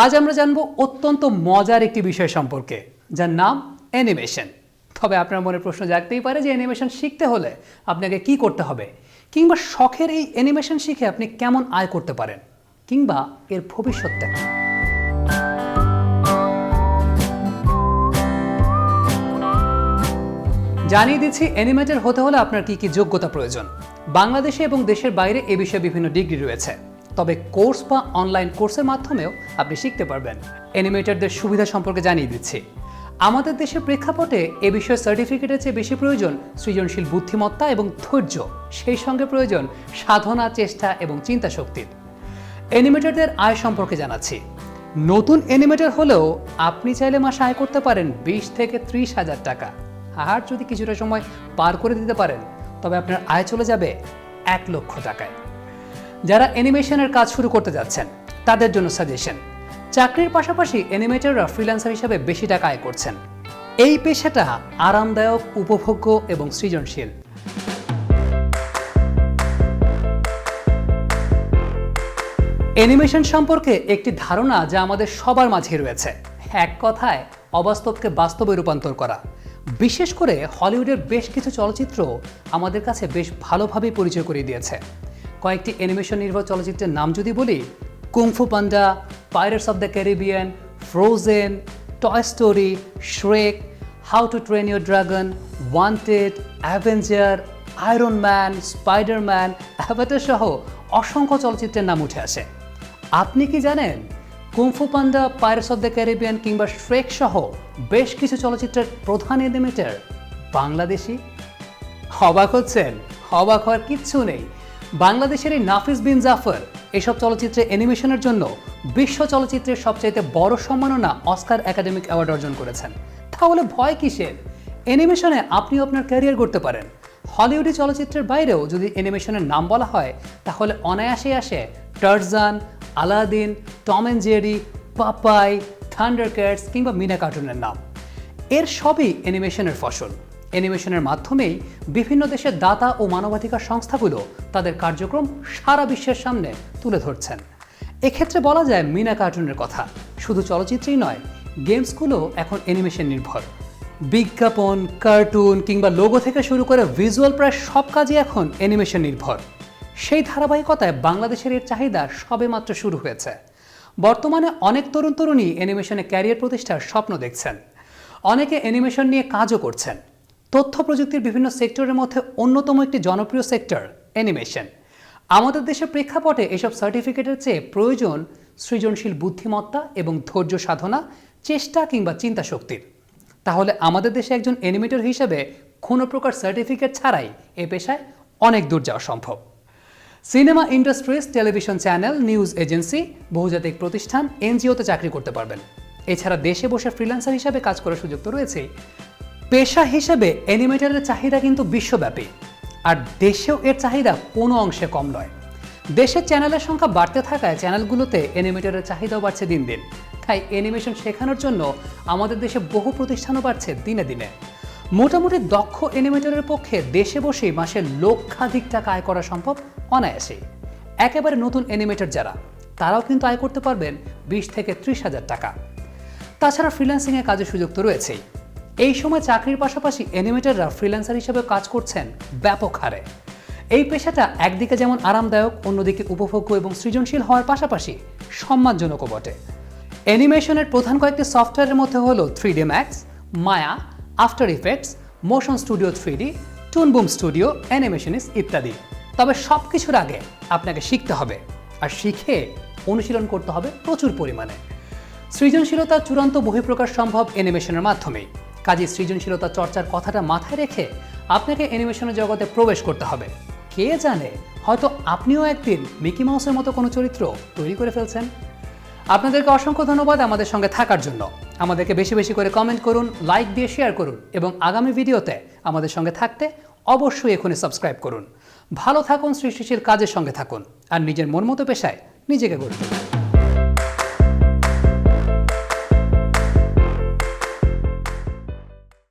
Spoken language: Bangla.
আজ আমরা জানব অত্যন্ত মজার একটি বিষয় সম্পর্কে, যার নাম অ্যানিমেশন। তবে আপনার মনে প্রশ্ন জাগতেই পারে যে অ্যানিমেশন শিখতে হলে আপনাকে কি করতে হবে, কিংবা শখের এই অ্যানিমেশন শিখে আপনি কেমন আয় করতে পারেন, কিংবা এর ভবিষ্যৎটা কি। জানিয়ে দিচ্ছি অ্যানিমেটর হতে হলে আপনার কি কি যোগ্যতা প্রয়োজন। বাংলাদেশে এবং দেশের বাইরে এ বিষয়ে বিভিন্ন ডিগ্রি রয়েছে, তবে কোর্স বা অনলাইন কোর্সের মাধ্যমেও আপনি শিখতে পারবেন। অ্যানিমেটরদের সুবিধা সম্পর্কে জানিয়ে দিচ্ছি। আমাদের দেশের প্রেক্ষাপটে এ বিষয়ে সার্টিফিকেটের চেয়ে বেশি প্রয়োজন সৃজনশীল বুদ্ধিমত্তা এবং ধৈর্য, সেই সঙ্গে প্রয়োজন সাধনা, চেষ্টা এবং চিন্তা শক্তির। অ্যানিমেটরদের আয় সম্পর্কে জানাচ্ছি। নতুন অ্যানিমেটর হলেও আপনি চাইলে মাসে আয় করতে পারেন 20 থেকে 30,000 টাকা। আর যদি কিছুটা সময় পার করে দিতে পারেন তবে আপনার আয় চলে যাবে 1 লক্ষ টাকায়। যারা অ্যানিমেশনের কাজ শুরু করতে যাচ্ছেন তাদের জন্য সাজেশন, চাকরির পাশাপাশি অ্যানিমেটররা ফ্রিল্যান্সার হিসেবে বেশি টাকা আয় করছেন। এই পেশাটা আরামদায়ক, উপভোগ্য এবং সৃজনশীল। অ্যানিমেশন সম্পর্কে একটি ধারণা যা আমাদের সবার মাঝে রয়েছে, এক কথায় অবাস্তবকে বাস্তবে রূপান্তর করা। বিশেষ করে হলিউডের বেশ কিছু চলচ্চিত্র আমাদের কাছে বেশ ভালোভাবে পরিচয় করিয়ে দিয়েছে। কয়েকটি অ্যানিমেশন নির্ভর চলচ্চিত্রের নাম যদি বলি: Kung Fu Panda, Pirates of the Caribbean, Frozen, Toy Story, Shrek, How to Train Your Dragon, Wanted, Avenger, Iron Man, Spiderman, Avatar সহ অসংখ্য চলচ্চিত্রের নাম উঠে আসে। আপনি কি জানেন Kung Fu Panda, Pirates of the Caribbean কিংবা শ্রেক সহ বেশ কিছু চলচ্চিত্রের প্রধান অ্যানিমেটর বাংলাদেশি? অবাক হচ্ছেন? অবাক হওয়ার কিচ্ছু নেই। বাংলাদেশের এই নাফিস বিন জাফর এসব চলচ্চিত্রে অ্যানিমেশনের জন্য বিশ্ব চলচ্চিত্রের সবচাইতে বড় সম্মাননা অস্কার একাডেমিক অ্যাওয়ার্ড অর্জন করেছেন। তাহলে ভয় কিসের? অ্যানিমেশনে আপনিও আপনার ক্যারিয়ার করতে পারেন। হলিউডি চলচ্চিত্রের বাইরেও যদি অ্যানিমেশনের নাম বলা হয় তাহলে অনায়াসেই আসে Tarzan, Aladdin, Tom and Jerry, Popeye, Thundercats কিংবা মিনা কার্টুনের নাম। এর সবই অ্যানিমেশনের ফসল। অ্যানিমেশনের মাধ্যমেই বিভিন্ন দেশের দাতা ও মানবাধিকার সংস্থাগুলো তাদের কার্যক্রম সারা বিশ্বের সামনে তুলে ধরছেন। এক্ষেত্রে বলা যায় মিনা কার্টুনের কথা। শুধু চলচ্চিত্রেই নয়, গেমসগুলো এখন অ্যানিমেশন নির্ভর। বিজ্ঞাপন, কার্টুন কিংবা লোগো থেকে শুরু করে ভিজুয়াল প্রায় সব কাজই এখন অ্যানিমেশন নির্ভর। সেই ধারাবাহিকতায় বাংলাদেশের এর চাহিদা সবেমাত্র শুরু হয়েছে। বর্তমানে অনেক তরুণ তরুণী অ্যানিমেশনে ক্যারিয়ার প্রতিষ্ঠার স্বপ্ন দেখছেন। অনেকে অ্যানিমেশন নিয়ে কাজও করছেন। তথ্য প্রযুক্তির বিভিন্ন সেক্টরের মধ্যে অন্যতম একটি জনপ্রিয় সেক্টর অ্যানিমেশন। আমাদের দেশের প্রেক্ষাপটে এসব সার্টিফিকেটের চেয়ে প্রয়োজন সৃজনশীল বুদ্ধিমত্তা এবং ধৈর্য সাধনা, চেষ্টা কিংবা চিন্তা শক্তির। তাহলে আমাদের দেশে একজন অ্যানিমেটর হিসেবে কোনো প্রকার সার্টিফিকেট ছাড়াই এ পেশায় অনেক দূর যাওয়া সম্ভব। Cinema industries, television channel, news agency, বহুজাতিক প্রতিষ্ঠান, এনজিওতে চাকরি করতে পারবেন। এছাড়া দেশে বসে ফ্রিল্যান্সার হিসেবে কাজ করার সুযোগ তো রয়েছেই। পেশা হিসেবে অ্যানিমেটরের চাহিদা কিন্তু বিশ্বব্যাপী, আর দেশেও এর চাহিদা কোনো অংশে কম নয়। দেশের চ্যানেলের সংখ্যা বাড়তে থাকায় চ্যানেলগুলোতে অ্যানিমেটরের চাহিদাও বাড়ছে দিন দিন। তাই অ্যানিমেশন শেখানোর জন্য আমাদের দেশে বহু প্রতিষ্ঠানও বাড়ছে দিনে দিনে। মোটামুটি দক্ষ অ্যানিমেটরের পক্ষে দেশে বসেই মাসে লক্ষাধিক টাকা আয় করা সম্ভব অনায়াসেই। একেবারে নতুন অ্যানিমেটর যারা, তারাও কিন্তু আয় করতে পারবেন 20 থেকে 30,000 টাকা। তাছাড়া ফ্রিল্যান্সিংয়ের কাজের সুযোগ তো রয়েছেই। এই সময় চাকরির পাশাপাশি অ্যানিমেটররা ফ্রিল্যান্সার হিসেবে কাজ করছেন ব্যাপক হারে। এই পেশাটা একদিকে যেমন আরামদায়ক, অন্যদিকে উপভোগ্য এবং সৃজনশীল হওয়ার পাশাপাশি সম্মানজনকও বটে। অ্যানিমেশনের প্রধান কয়েকটি সফটওয়্যারের মধ্যে হলো 3D Max, Maya, After Effects, Motion Studio 3D, Toon Boom Studio, অ্যানিমেশনিস্ট ইত্যাদি। তবে সব কিছুর আগে আপনাকে শিখতে হবে, আর শিখে অনুশীলন করতে হবে প্রচুর পরিমাণে। সৃজনশীলতার চূড়ান্ত বহিঃপ্রকাশ সম্ভব অ্যানিমেশনের মাধ্যমেই। কাজে সৃজনশীলতা চর্চার কথাটা মাথায় রেখে আপনাকে অ্যানিমেশনের জগতে প্রবেশ করতে হবে। কে জানে, হয়তো আপনিও একদিন মিকি মাউসের মতো কোনো চরিত্র তৈরি করে ফেলছেন। আপনাদেরকে অসংখ্য ধন্যবাদ আমাদের সঙ্গে থাকার জন্য। আমাদেরকে বেশি বেশি করে কমেন্ট করুন, লাইক দিয়ে শেয়ার করুন এবং আগামী ভিডিওতে আমাদের সঙ্গে থাকতে অবশ্যই এখনই সাবস্ক্রাইব করুন। ভালো থাকুন, সৃষ্টিশীল কাজের সঙ্গে থাকুন আর নিজের মন মতো পেশায় নিজেকে গড়ে তুলুন।